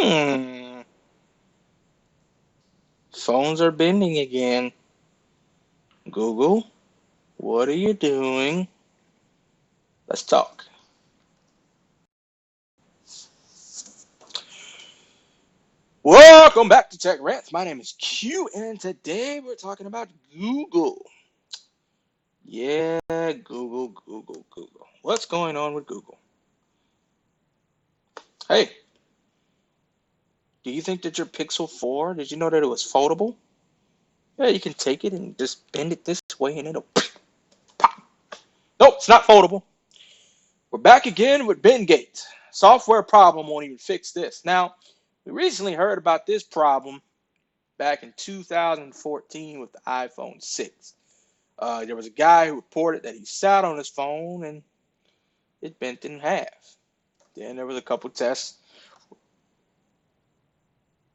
Hmm. Phones are bending again. Google, what are you doing? Let's talk. Welcome back to Tech Rants. My name is Q, and today we're talking about Google. Yeah, Google. What's going on with Google? Hey, do you think that your Pixel 4, did you know that it was foldable? Yeah, you can take it and just bend it this way and it'll pop. Nope, it's not foldable. We're back again with Bendgate. Software problem won't even fix this. Now, we recently heard about this problem back in 2014 with the iPhone 6. There was a guy who reported that he sat on his phone and it bent in half. Then there was a couple tests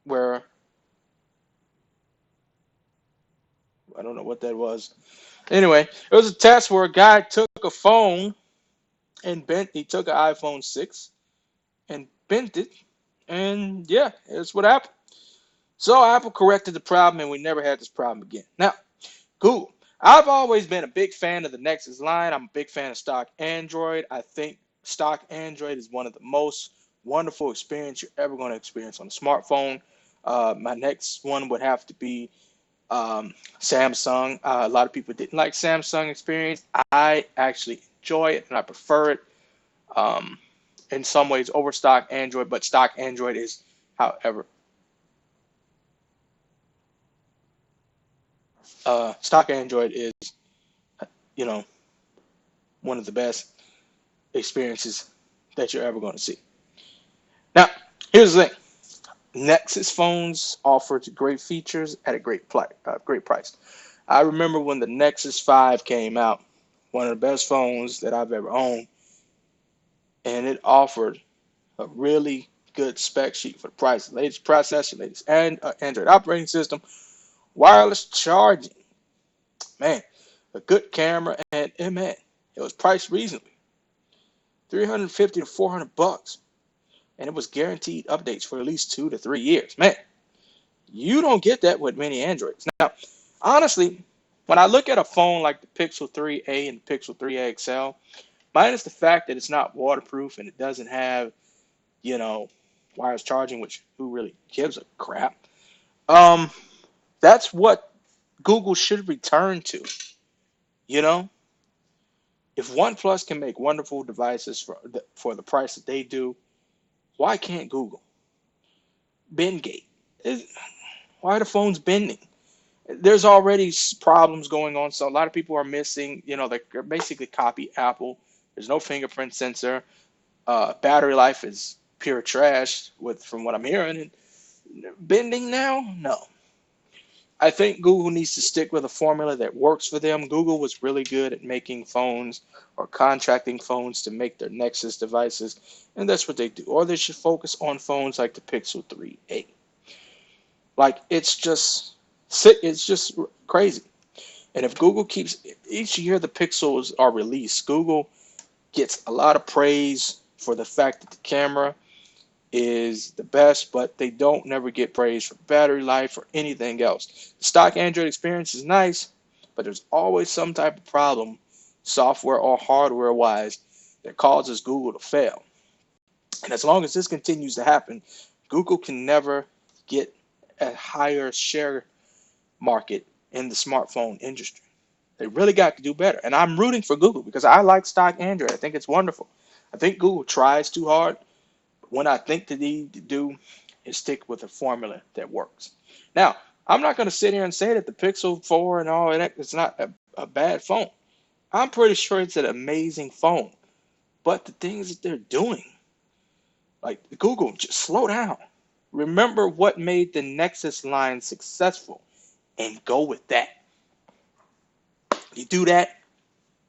where I don't know what that was. Anyway, it was a test where a guy took a phone and he took an iPhone 6 and bent it, and yeah, that's what happened. So Apple corrected the problem, and we never had this problem again. Now, Google. I've always been a big fan of the Nexus line. I'm a big fan of stock Android. I think stock Android is one of the most wonderful experience you're ever going to experience on a smartphone. My next one would have to be Samsung. A lot of people didn't like Samsung experience. I actually enjoy it and I prefer it um, in some ways over stock Android, but stock Android is, however, stock Android is, you know, one of the best experiences that you're ever going to see. Now, here's the thing. Nexus phones offered great features at a great price. I remember when the Nexus 5 came out, one of the best phones that I've ever owned, and it offered a really good spec sheet for the price. Latest processor, latest Android operating system, wireless charging, man, a good camera, and man, it was priced reasonably, 350 to 400 bucks, and it was guaranteed updates for at least 2 to 3 years. Man, you don't get that with many Androids. Now, honestly, when I look at a phone like the Pixel 3a and the Pixel 3a XL, minus the fact that it's not waterproof and it doesn't have, you know, wireless charging, which who really gives a crap? Um, that's what Google should return to. You know, if OnePlus can make wonderful devices for the price that they do, why can't Google? Bendgate. Why are the phones bending? There's already problems going on, so a lot of people are missing. They're basically copy Apple. There's no fingerprint sensor. Battery life is pure trash, from what I'm hearing. And bending now, no. I think Google needs to stick with a formula that works for them. Google was really good at making phones or contracting phones to make their Nexus devices, and that's what they do. Or they should focus on phones like the Pixel 3a. Like it's just crazy. And if Google keeps each year the Pixels are released, Google gets a lot of praise for the fact that the camera is the best, but they don't never get praise for battery life or anything else. The stock Android experience is nice, but there's always some type of problem, software or hardware wise, that causes Google to fail. And as long as this continues to happen, Google can never get a higher share market in the smartphone industry. They really got to do better. And I'm rooting for Google because I like stock Android. I think it's wonderful. I think Google tries too hard. When I think they need to do is stick with a formula that works. Now, I'm not going to sit here and say that the Pixel 4 and all that it's not a bad phone. I'm pretty sure it's an amazing phone. But the things that they're doing, like Google, just slow down. Remember what made the Nexus line successful and go with that. You do that,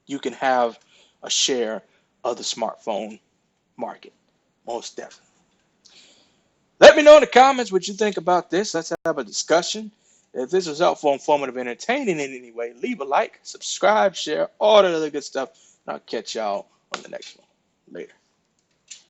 you can have a share of the smartphone market. Most definitely. Let me know in the comments what you think about this. Let's have a discussion. If this was helpful, informative, entertaining in any way, leave a like, subscribe, share, all that other good stuff. And I'll catch y'all on the next one. Later.